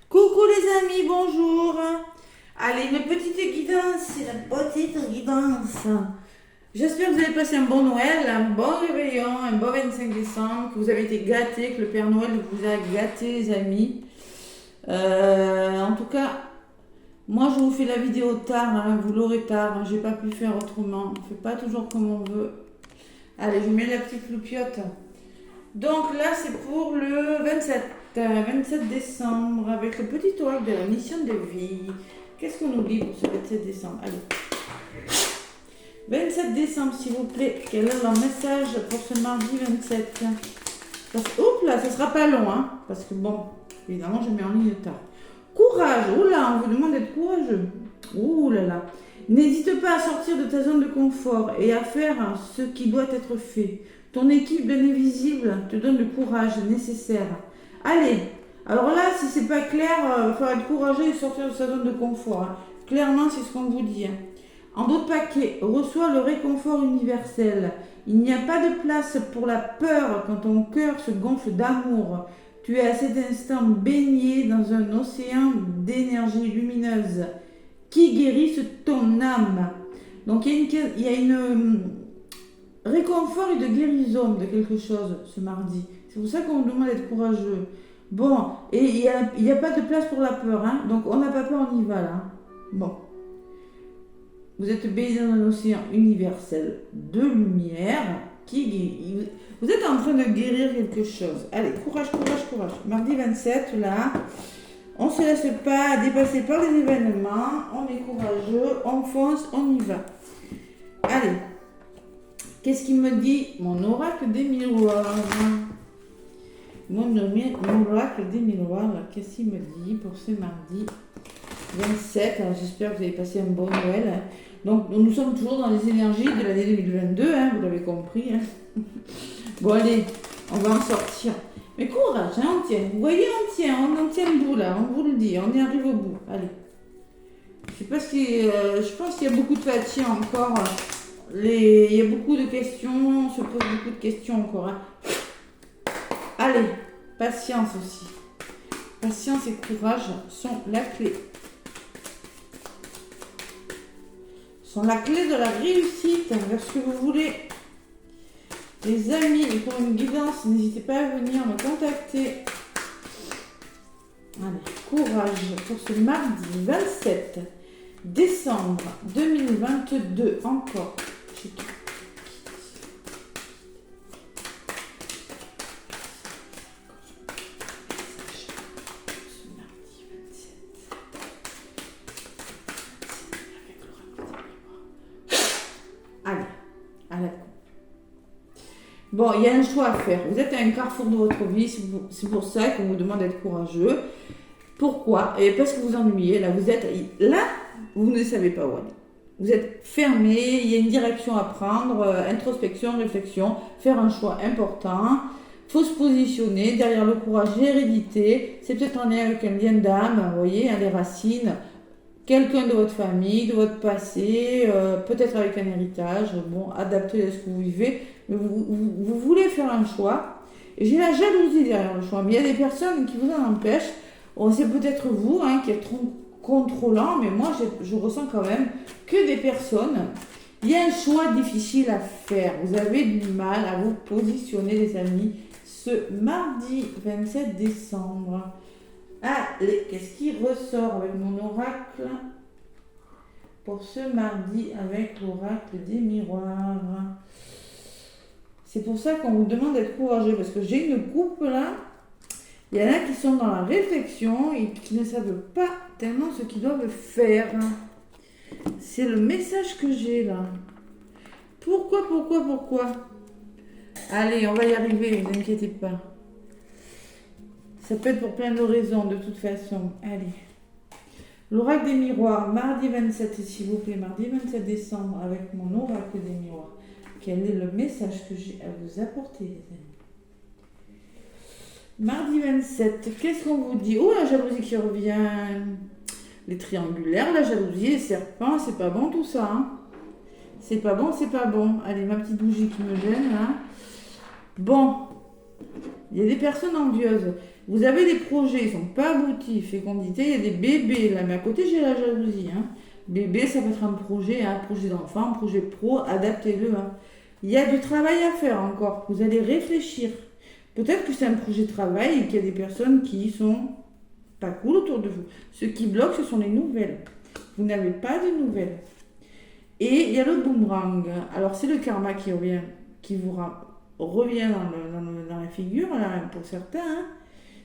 Coucou les amis, bonjour. Allez, une petite guidance, c'est la petite guidance. J'espère que vous avez passé un bon Noël, un bon réveillon, un bon 25 décembre, que vous avez été gâtés, que le Père Noël vous a gâtés les amis. En tout cas, moi je vous fais la vidéo tard, hein, vous l'aurez tard, hein, j'ai pas pu faire autrement. On fait pas toujours comme on veut. Allez, je mets la petite loupiote. Donc là, c'est pour le 27 décembre, avec le petit oracle de la mission de vie. Qu'est-ce qu'on oublie pour ce 27 décembre? Allez. 27 décembre, s'il vous plaît. Quel est leur message pour ce mardi 27? Oups là, ça sera pas long, hein. Parce que bon, évidemment, je mets en ligne tard. Courage. Oh là, on vous demande d'être courageux. Oh là là. N'hésite pas à sortir de ta zone de confort et à faire ce qui doit être fait. Ton équipe bien invisible te donne le courage nécessaire. Allez, alors là, si c'est pas clair, il faut être courageux et sortir de sa zone de confort. Hein. Clairement, c'est ce qu'on vous dit. Hein. En d'autres paquets, reçois le réconfort universel. Il n'y a pas de place pour la peur quand ton cœur se gonfle d'amour. Tu es à cet instant baigné dans un océan d'énergie lumineuse qui guérisse ton âme. Donc il y a une réconfort et de guérison de quelque chose ce mardi. C'est pour ça qu'on vous demande d'être courageux. Bon, et il n'y a pas de place pour la peur, hein. Donc on n'a pas peur, on y va là. Bon. Vous êtes baigné dans un océan universel de lumière qui guérit. Vous êtes en train de guérir quelque chose. Allez, courage, courage, courage. Mardi 27, là, on ne se laisse pas dépasser par les événements. On est courageux, on fonce, on y va. Allez. Qu'est-ce qu'il me dit mon oracle des miroirs? Mon oracle des miroirs, qu'est-ce qu'il me dit pour ce mardi 27? Alors j'espère que vous avez passé un bon Noël. Hein. Donc nous sommes toujours dans les énergies de l'année 2022, hein, vous l'avez compris. Hein. Bon allez, on va en sortir. Mais courage, hein, on tient. Vous voyez, on en tient le bout là, on vous le dit, on y arrive au bout. Allez. Je sais pas si, je pense qu'il y a beaucoup de fatigue encore. Il y a beaucoup de questions, on se pose beaucoup de questions encore. Hein. Allez, patience aussi. Patience et courage sont la clé. Sont la clé de la réussite vers ce que vous voulez. Les amis, et pour une guidance, n'hésitez pas à venir me contacter. Allez, courage pour ce mardi 27 décembre 2022 encore. Allez, à la coupe. Bon, il y a un choix à faire. Vous êtes à un carrefour de votre vie, c'est pour ça qu'on vous demande d'être courageux. Pourquoi? Et parce que vous ennuyez. Là, vous ne savez pas où aller. Vous êtes fermé, il y a une direction à prendre, introspection, réflexion, faire un choix important. Il faut se positionner derrière le courage, l'hérédité. C'est peut-être en lien avec un lien d'âme, vous voyez, hein, les racines. Quelqu'un de votre famille, de votre passé, peut-être avec un héritage, bon, adapté à ce que vous vivez. Mais vous voulez faire un choix. Et j'ai la jalousie derrière le choix. Mais il y a des personnes qui vous en empêchent. Bon, c'est peut-être vous hein, qui êtes trop contrôlant, mais moi je ressens quand même que des personnes, il y a un choix difficile à faire. Vous avez du mal à vous positionner, les amis, ce mardi 27 décembre. Allez, qu'est-ce qui ressort avec mon oracle pour ce mardi avec l'oracle des miroirs? C'est pour ça qu'on vous demande d'être courageux, parce que j'ai une coupe là. Il y en a qui sont dans la réflexion et qui ne savent pas tellement ce qu'ils doivent faire. C'est le message que j'ai là. Pourquoi? Allez, on va y arriver, ne vous inquiétez pas. Ça peut être pour plein de raisons, de toute façon. Allez. L'oracle des miroirs, mardi 27, s'il vous plaît, mardi 27 décembre, avec mon oracle des miroirs. Quel est le message que j'ai à vous apporter, les amis? Mardi 27, qu'est-ce qu'on vous dit? Oh, la jalousie qui revient. Les triangulaires, la jalousie, les serpents, c'est pas bon tout ça. Hein. C'est pas bon. Allez, ma petite bougie qui me gêne là. Bon, il y a des personnes envieuses. Vous avez des projets, ils ne sont pas aboutis, fécondité, il y a des bébés là, mais à côté j'ai la jalousie. Hein. Bébé, ça peut être un projet d'enfant, un projet pro, adaptez-le. Hein. Il y a du travail à faire encore, vous allez réfléchir. Peut-être que c'est un projet de travail et qu'il y a des personnes qui sont pas cool autour de vous. Ce qui bloque, ce sont les nouvelles. Vous n'avez pas de nouvelles. Et il y a le boomerang. Alors c'est le karma qui revient, revient dans la figure, là, pour certains. Hein.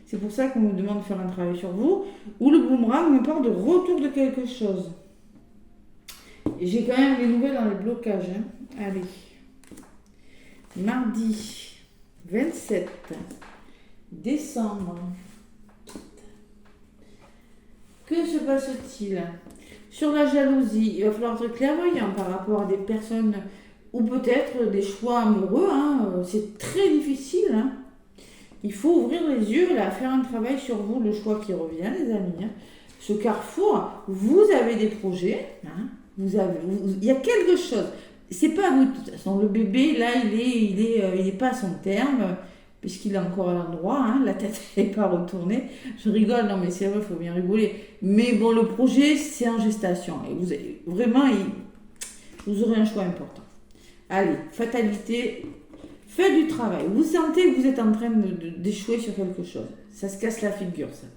C'est pour ça qu'on me demande de faire un travail sur vous. Ou le boomerang me parle de retour de quelque chose. Et j'ai quand même les nouvelles dans les blocages. Hein. Allez. Mardi 27 décembre. Que se passe-t-il? Sur la jalousie, il va falloir être clairvoyant par rapport à des personnes ou peut-être des choix amoureux. Hein. C'est très difficile. Hein. Il faut ouvrir les yeux, là, faire un travail sur vous, le choix qui revient, les amis. Hein. Ce carrefour, vous avez des projets. Hein. Il y a quelque chose. C'est pas vous, de toute façon. Le bébé, là, il est pas à son terme, puisqu'il est encore à l'endroit. Hein. La tête n'est pas retournée. Je rigole, non, mais c'est vrai, il faut bien rigoler. Mais bon, le projet, c'est en gestation. Et vous aurez un choix important. Allez, fatalité. Faites du travail. Vous sentez que vous êtes en train d'échouer sur quelque chose. Ça se casse la figure, ça.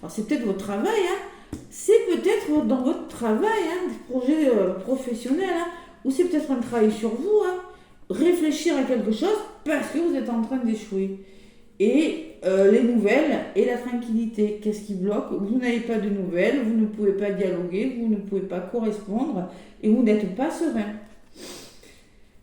Alors, c'est peut-être votre travail, hein. C'est peut-être dans votre travail, hein, des projets professionnels, hein, ou c'est peut-être un travail sur vous, hein. Réfléchir à quelque chose parce que vous êtes en train d'échouer. Et les nouvelles et la tranquillité, qu'est-ce qui bloque? Vous n'avez pas de nouvelles, vous ne pouvez pas dialoguer, vous ne pouvez pas correspondre et vous n'êtes pas serein.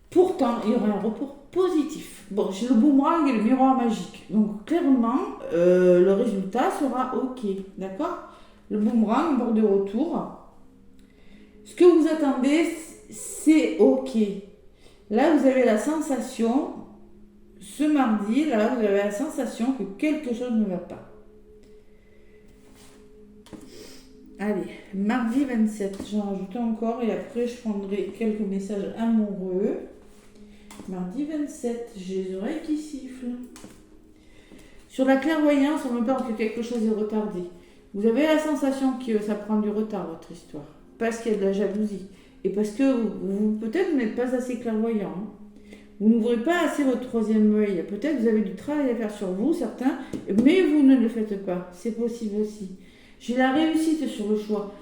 Pourtant, il y aura un report positif. Bon, j'ai le boomerang et le miroir magique. Donc, clairement, le résultat sera OK. D'accord? Le boomerang, bord de retour. Ce que vous attendez, c'est OK. Là, vous avez la sensation, ce mardi, là, vous avez la sensation que quelque chose ne va pas. Allez, mardi 27, j'en rajoute encore et après je prendrai quelques messages amoureux. Mardi 27, j'ai les oreilles qui sifflent. Sur la clairvoyance, on me parle que quelque chose est retardé. Vous avez la sensation que ça prend du retard, votre histoire, parce qu'il y a de la jalousie. Et parce que peut-être vous n'êtes pas assez clairvoyant. Hein. Vous n'ouvrez pas assez votre troisième œil. Peut-être que vous avez du travail à faire sur vous, certains, mais vous ne le faites pas. C'est possible aussi. J'ai la réussite sur le choix.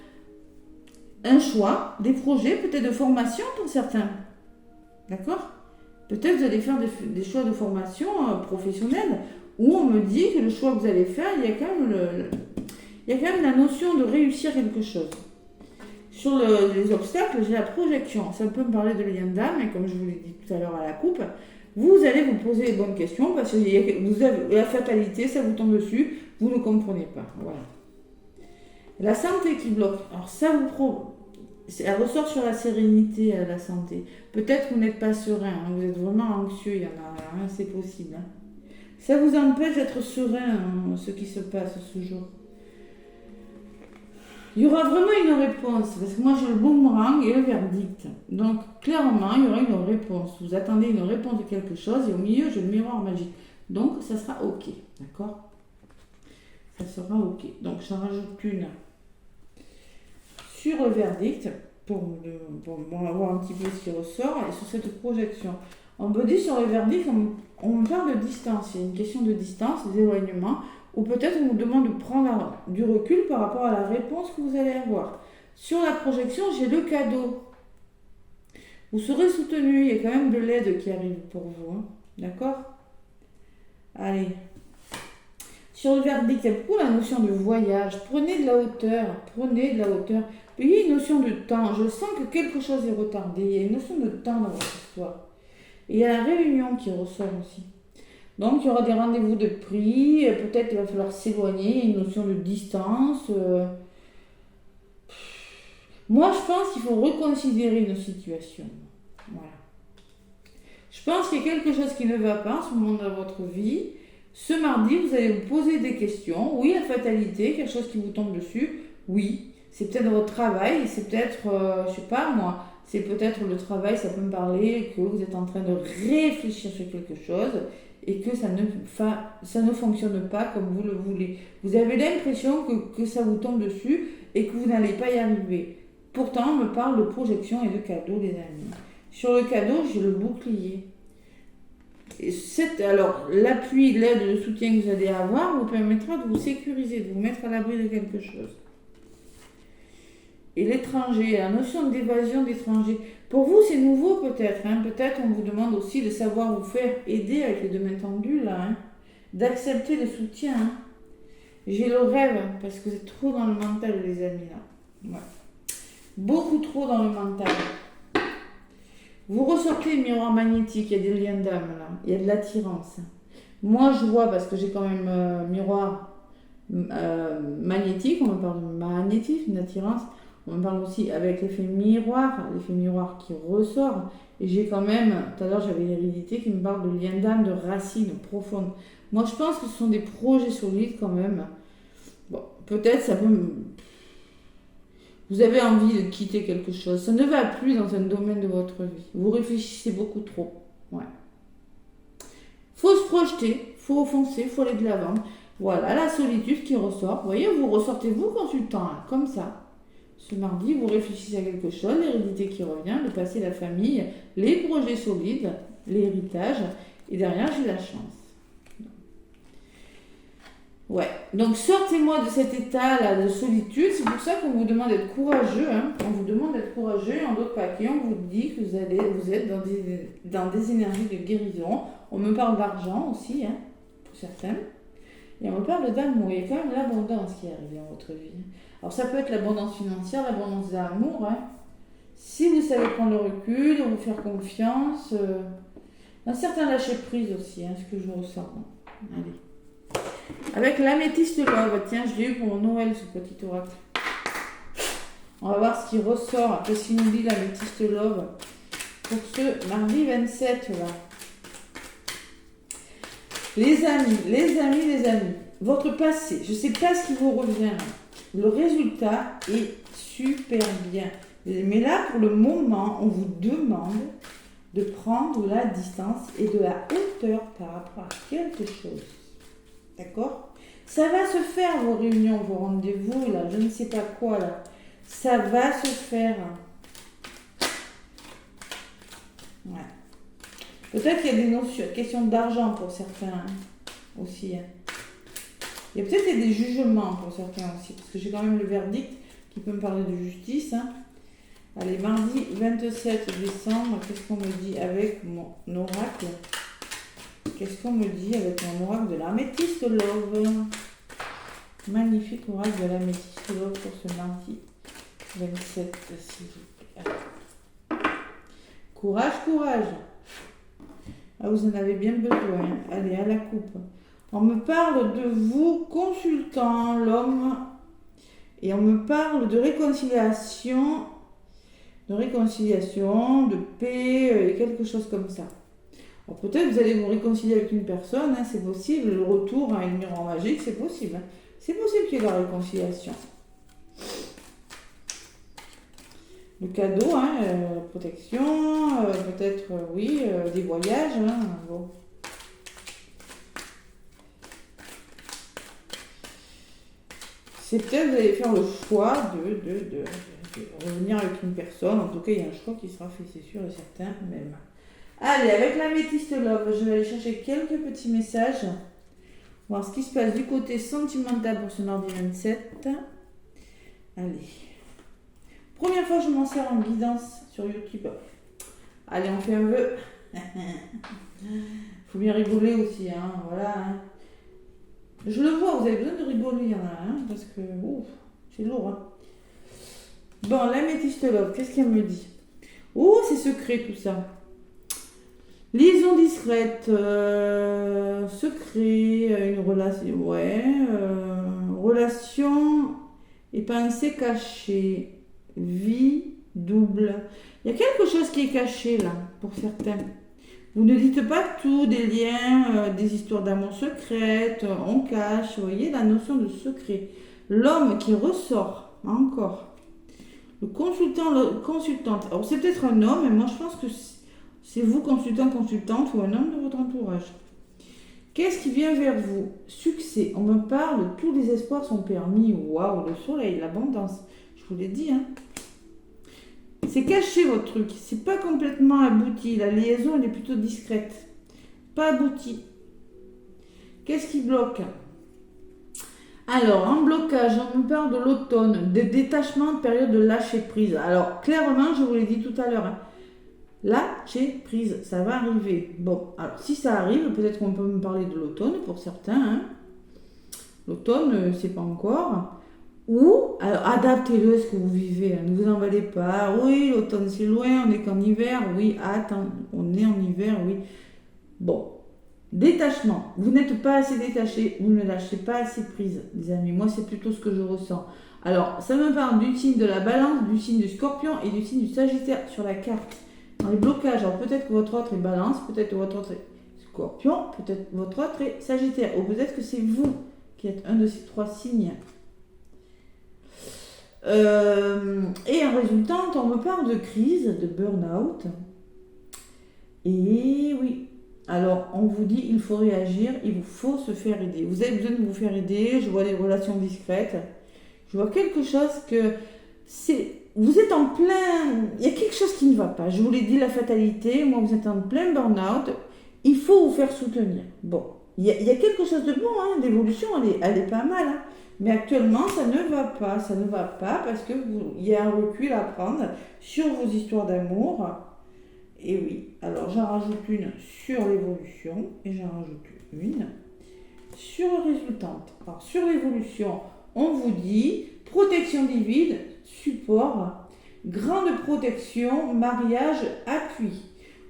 Un choix, des projets, peut-être de formation pour certains. D'accord? Peut-être que vous allez faire des choix de formation professionnelle où on me dit que le choix que vous allez faire, il y a quand même la notion de réussir quelque chose. Sur les obstacles, j'ai la projection. Ça peut me parler de lien d'âme, et comme je vous l'ai dit tout à l'heure à la coupe, vous allez vous poser les bonnes questions parce que vous avez la fatalité, ça vous tombe dessus, vous ne comprenez pas. Voilà. La santé qui bloque. Alors ça elle ressort sur la sérénité, la santé. Peut-être que vous n'êtes pas serein, hein, vous êtes vraiment anxieux, il y en a, hein, c'est possible. Hein. Ça vous empêche d'être serein, hein, ce qui se passe ce jour. Il y aura vraiment une réponse, parce que moi j'ai le boomerang et le verdict. Donc clairement, il y aura une réponse. Vous attendez une réponse de quelque chose et au milieu j'ai le miroir magique. Donc ça sera OK, d'accord? Ça sera OK. Donc j'en rajoute une sur le verdict pour voir un petit peu ce qui ressort et sur cette projection. On me dit sur le verdict, on me parle de distance. Il y a une question de distance, d'éloignement. Ou peut-être on vous demande de prendre du recul par rapport à la réponse que vous allez avoir. Sur la projection, j'ai le cadeau. Vous serez soutenu, il y a quand même de l'aide qui arrive pour vous. Hein. D'accord? Allez. Sur le verdict, il y a beaucoup la notion de voyage. Prenez de la hauteur. Prenez de la hauteur. Puis il y a une notion de temps. Je sens que quelque chose est retardé. Il y a une notion de temps dans votre histoire. Et il y a la réunion qui ressort aussi. Donc, il y aura des rendez-vous de prix, peut-être qu'il va falloir s'éloigner, une notion de distance. Moi, je pense qu'il faut reconsidérer une situation. Voilà. Je pense qu'il y a quelque chose qui ne va pas en ce moment dans votre vie. Ce mardi, vous allez vous poser des questions. Oui, la fatalité, quelque chose qui vous tombe dessus. Oui, c'est peut-être votre travail, c'est peut-être, je sais pas moi, c'est peut-être le travail, ça peut me parler que vous êtes en train de réfléchir sur quelque chose. et que ça ne fonctionne pas comme vous le voulez. Vous avez l'impression que ça vous tombe dessus et que vous n'allez pas y arriver. Pourtant, on me parle de projection et de cadeau, les amis. Sur le cadeau, j'ai le bouclier. Alors, l'appui, l'aide, le soutien que vous allez avoir vous permettra de vous sécuriser, de vous mettre à l'abri de quelque chose. Et l'étranger, la notion d'évasion d'étranger. Pour vous, c'est nouveau peut-être. Peut-être on vous demande aussi de savoir vous faire aider avec les deux mains tendues, là. D'accepter le soutien. J'ai le rêve, parce que vous êtes trop dans le mental, les amis, là. Ouais. Beaucoup trop dans le mental. Vous ressortez le miroir magnétique, il y a des liens d'âme, là. Il y a de l'attirance. Moi, je vois, parce que j'ai quand même un miroir magnétique, on me parle de magnétisme, d'attirance. On me parle aussi avec l'effet miroir qui ressort. Et j'ai quand même, tout à l'heure j'avais l'hérédité qui me parle de lien d'âme, de racines profondes. Moi je pense que ce sont des projets solides quand même. Bon, peut-être ça peut... Vous avez envie de quitter quelque chose. Ça ne va plus dans un domaine de votre vie. Vous réfléchissez beaucoup trop. Ouais. Faut se projeter, faut foncer, faut aller de l'avant. Voilà la solitude qui ressort. Vous voyez, vous ressortez vous consultant, comme ça. Ce mardi, vous réfléchissez à quelque chose, l'hérédité qui revient, le passé, la famille, les projets solides, l'héritage, et derrière, j'ai la chance. Ouais, donc sortez-moi de cet état-là de solitude, c'est pour ça qu'on vous demande d'être courageux, on vous demande d'être courageux, et en d'autres papiers, on vous dit que vous êtes dans des énergies de guérison. On me parle d'argent aussi, pour certains, et on me parle d'amour. Il y a quand même l'abondance qui arrive dans votre vie. Alors ça peut être l'abondance financière, l'abondance d'amour. Si vous savez prendre le recul, vous faire confiance, un certain lâcher prise aussi, ce que je ressens. Allez. Avec l'améthyste love, tiens, je l'ai eu pour mon Noël, ce petit oracle. On va voir ce qui ressort, qu'est-ce qu'il nous dit l'améthyste love pour ce mardi 27 là. Les amis, votre passé, je ne sais pas ce qui vous revient. Le résultat est super bien. Mais là, pour le moment, on vous demande de prendre la distance et de la hauteur par rapport à quelque chose. D'accord? Ça va se faire, vos réunions, vos rendez-vous, là, je ne sais pas quoi, là. Ça va se faire. Ouais. Peut-être qu'il y a des notions, questions d'argent pour certains aussi. Il y a peut-être des jugements pour certains aussi, parce que j'ai quand même le verdict qui peut me parler de justice. Allez, mardi 27 décembre, qu'est-ce qu'on me dit avec mon oracle? Qu'est-ce qu'on me dit avec mon oracle de l'améthyste love? Magnifique oracle de l'améthyste love pour ce mardi 27, s'il vous plaît. Courage, courage. Ah, vous en avez bien besoin. Allez, à la coupe. On me parle de vous, consultant, l'homme, et on me parle de réconciliation, de paix, et quelque chose comme ça. Alors, peut-être vous allez vous réconcilier avec une personne, c'est possible, le retour à une miroir magique, c'est possible. C'est possible qu'il y ait de la réconciliation. Le cadeau, la protection, peut-être, oui, des voyages, bon. C'est peut-être vous allez faire le choix de revenir avec une personne. En tout cas, il y a un choix qui sera fait, c'est sûr et certain même. Allez, avec l'améthyste love, je vais aller chercher quelques petits messages. Voir ce qui se passe du côté sentimental pour ce mardi 27. Allez. Première fois que je m'en sers en guidance sur YouTube. Allez, on fait un vœu. Faut bien rigoler aussi, voilà. Je le vois, vous avez besoin de rigoler, parce que c'est lourd. Bon, l'améthyste love, qu'est-ce qu'elle me dit? Oh, c'est secret tout ça. Liaison discrète, secret, une relation, relation et pensée cachée, vie double. Il y a quelque chose qui est caché là, pour certains. Vous ne dites pas tout, des liens, des histoires d'amour secrètes, on cache, vous voyez la notion de secret. L'homme qui ressort, encore. Le consultante. Alors c'est peut-être un homme, mais moi je pense que c'est vous, consultant, consultante, ou un homme de votre entourage. Qu'est-ce qui vient vers vous? Succès. On me parle, tous les espoirs sont permis. Waouh, le soleil, l'abondance. Je vous l'ai dit, hein. C'est caché votre truc. C'est pas complètement abouti. La liaison, elle est plutôt discrète. Pas abouti. Qu'est-ce qui bloque? Alors, en blocage, on me parle de l'automne, de détachement, de période de lâcher prise. Alors, clairement, je vous l'ai dit tout à l'heure, hein, lâcher prise, ça va arriver. Bon, alors si ça arrive, peut-être qu'on peut me parler de l'automne pour certains. Hein. L'automne, c'est pas encore. Ou, alors, adaptez-le à ce que vous vivez. Hein. Ne vous emballez pas. Oui, l'automne, c'est loin, on est qu'en hiver. Oui, attends, on est en hiver, oui. Bon. Détachement. Vous n'êtes pas assez détaché, vous ne lâchez pas assez prise, les amis. Moi, c'est plutôt ce que je ressens. Alors, ça me parle du signe de la balance, du signe du scorpion et du signe du sagittaire sur la carte. Dans les blocages, alors peut-être que votre autre est balance, peut-être que votre autre est scorpion, peut-être que votre autre est sagittaire, ou peut-être que c'est vous qui êtes un de ces trois signes. Et en résultant, on me parle de crise, de burn-out. Et oui. Alors, on vous dit, il faut réagir, il vous faut se faire aider. Vous avez besoin de vous faire aider, je vois des relations discrètes. Je vois quelque chose que c'est... Vous êtes en plein... Il y a quelque chose qui ne va pas. Je vous l'ai dit, la fatalité. Moi, vous êtes en plein burn-out. Il faut vous faire soutenir. Bon, il y a quelque chose de bon, hein, d'évolution, elle est pas mal. Hein. Mais actuellement, ça ne va pas. Ça ne va pas parce que il y a un recul à prendre sur vos histoires d'amour. Et oui, alors j'en rajoute une sur l'évolution et j'en rajoute une sur le résultante. Alors sur l'évolution, on vous dit protection divine, support, grande protection, mariage, appui.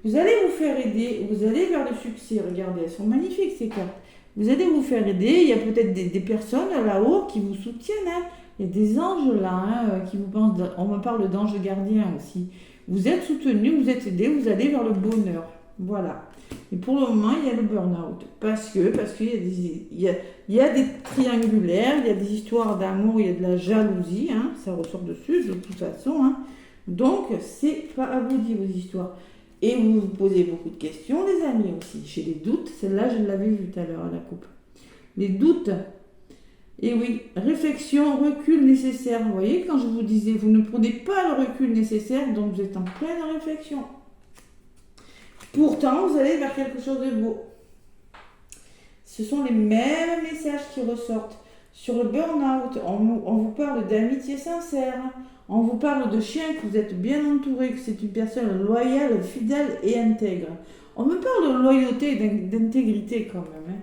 Vous allez vous faire aider, vous allez vers le succès. Regardez, elles sont magnifiques ces cartes. Vous allez vous faire aider, il y a peut-être des personnes là-haut qui vous soutiennent. Hein. Il y a des anges là hein, qui vous pensent, on me parle d'anges gardiens aussi. Vous êtes soutenu, vous êtes aidé, vous allez vers le bonheur. Voilà. Et pour le moment, il y a le burn-out. Parce qu'il y a des triangulaires, il y a des histoires d'amour, il y a de la jalousie. Hein, ça ressort dessus de toute façon. Hein. Donc, c'est pas à vous dire vos histoires. Et vous vous posez beaucoup de questions, les amis aussi. J'ai des doutes. Celle-là, je l'avais vue tout à l'heure à la coupe. Les doutes. Et oui, réflexion, recul nécessaire. Vous voyez, quand je vous disais, vous ne prenez pas le recul nécessaire, donc vous êtes en pleine réflexion. Pourtant, vous allez vers quelque chose de beau. Ce sont les mêmes messages qui ressortent. Sur le burn-out, on vous parle d'amitié sincère. On vous parle de chien, que vous êtes bien entouré, que c'est une personne loyale, fidèle et intègre. On me parle de loyauté et d'intégrité quand même. Hein.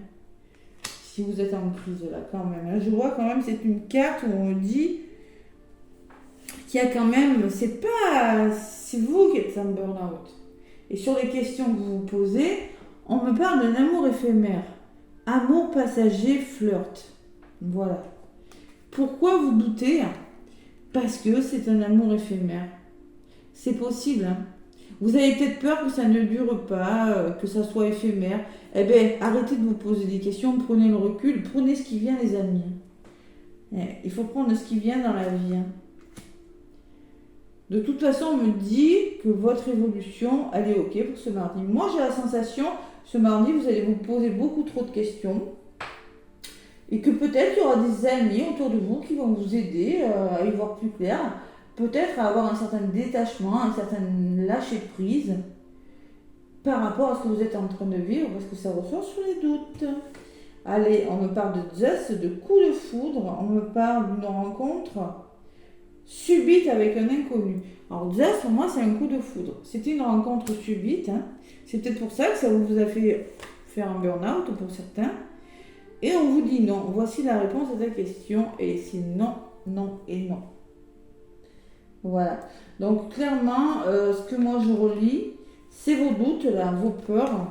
Si vous êtes en crise là quand même. Hein. Je vois quand même, c'est une carte où on me dit qu'il y a quand même, c'est vous qui êtes en burn-out. Et sur les questions que vous vous posez, on me parle d'un amour éphémère. Amour passager, flirt. Voilà. Pourquoi vous doutez? Parce que c'est un amour éphémère. C'est possible. Hein. Vous avez peut-être peur que ça ne dure pas, que ça soit éphémère. Eh bien, arrêtez de vous poser des questions, prenez le recul, prenez ce qui vient, les amis. Il faut prendre ce qui vient dans la vie. Hein. De toute façon, on me dit que votre évolution, elle est OK pour ce mardi. Moi, j'ai la sensation, ce mardi, vous allez vous poser beaucoup trop de questions. Et que peut-être il y aura des amis autour de vous qui vont vous aider à y voir plus clair. Peut-être à avoir un certain détachement, un certain lâcher-prise par rapport à ce que vous êtes en train de vivre, parce que ça ressort sur les doutes. Allez, on me parle de Zeus, de coup de foudre, on me parle d'une rencontre subite avec un inconnu. Alors Zeus, pour moi, c'est un coup de foudre. C'était une rencontre subite. Hein. C'est peut-être pour ça que ça vous a fait faire un burn-out pour certains. Et on vous dit non. Voici la réponse à ta question. Et c'est non, non et non. Voilà. Donc clairement, ce que moi je relis, c'est vos doutes, là, vos peurs.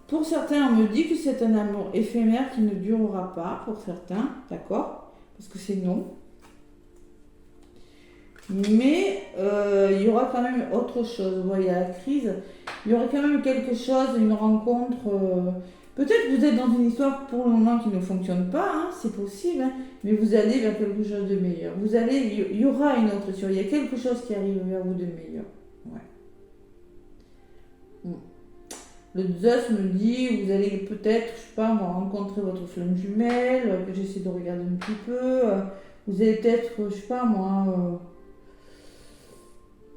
Pour certains, on me dit que c'est un amour éphémère qui ne durera pas, pour certains, d'accord? Parce que c'est non. Mais il y aura quand même autre chose. Vous voyez, à la crise, il y aura quand même quelque chose, une rencontre. Peut-être que vous êtes dans une histoire pour le moment qui ne fonctionne pas, hein, c'est possible, hein, mais vous allez vers quelque chose de meilleur. Il y aura une autre histoire, il y a quelque chose qui arrive vers vous de meilleur. Ouais. Le Zeus me dit, vous allez peut-être, je sais pas, moi, rencontrer votre flamme jumelle, que j'essaie de regarder un petit peu. Vous allez peut-être, je sais pas, moi...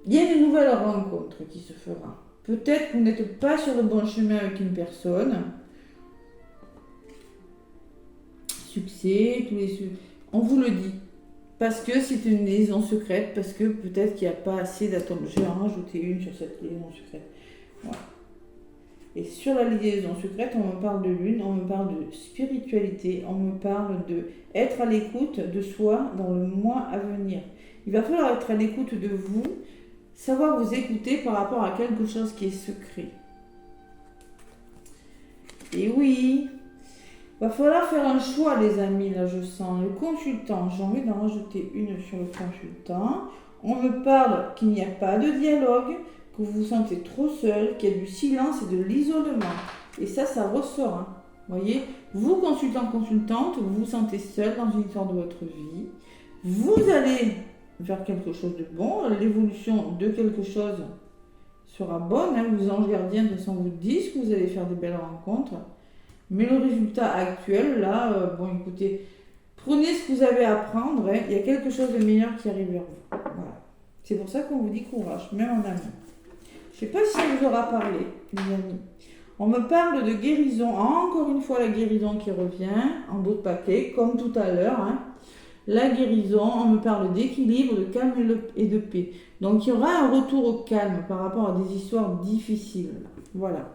il y a une nouvelle rencontre qui se fera. Peut-être que vous n'êtes pas sur le bon chemin avec une personne. Succès, tous les... On vous le dit. Parce que c'est une liaison secrète, parce que peut-être qu'il n'y a pas assez d'atomes. Je vais en rajouter une sur cette liaison secrète. Voilà. Et sur la liaison secrète, on me parle de lune, on me parle de spiritualité, on me parle de être à l'écoute de soi dans le mois à venir. Il va falloir être à l'écoute de vous, savoir vous écouter par rapport à quelque chose qui est secret. Et oui, va falloir faire un choix, les amis, là je sens. Le consultant, j'ai envie d'en rajouter une sur le consultant. On me parle qu'il n'y a pas de dialogue, que vous vous sentez trop seul, qu'il y a du silence et de l'isolement. Et ça ressort. Hein. Vous voyez, vous, consultante, vous vous sentez seul dans une histoire de votre vie. Vous allez faire quelque chose de bon. L'évolution de quelque chose sera bonne. Hein. Vos anges gardiens, de toute façon, vous disent que vous allez faire de belles rencontres. Mais le résultat actuel, là, bon, écoutez, prenez ce que vous avez à prendre. Hein. Il y a quelque chose de meilleur qui arrive vers vous. Voilà. C'est pour ça qu'on vous dit courage, même en amour. Je ne sais pas si on vous aura parlé, les amis. On me parle de guérison. Encore une fois, la guérison qui revient en d'autres paquets, comme tout à l'heure. Hein. La guérison, on me parle d'équilibre, de calme et de paix. Donc, il y aura un retour au calme par rapport à des histoires difficiles. Voilà.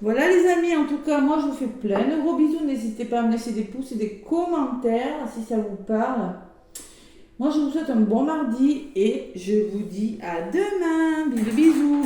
Voilà les amis, en tout cas, moi je vous fais plein de gros bisous. N'hésitez pas à me laisser des pouces et des commentaires si ça vous parle. Moi je vous souhaite un bon mardi et je vous dis à demain. Bisous bisous.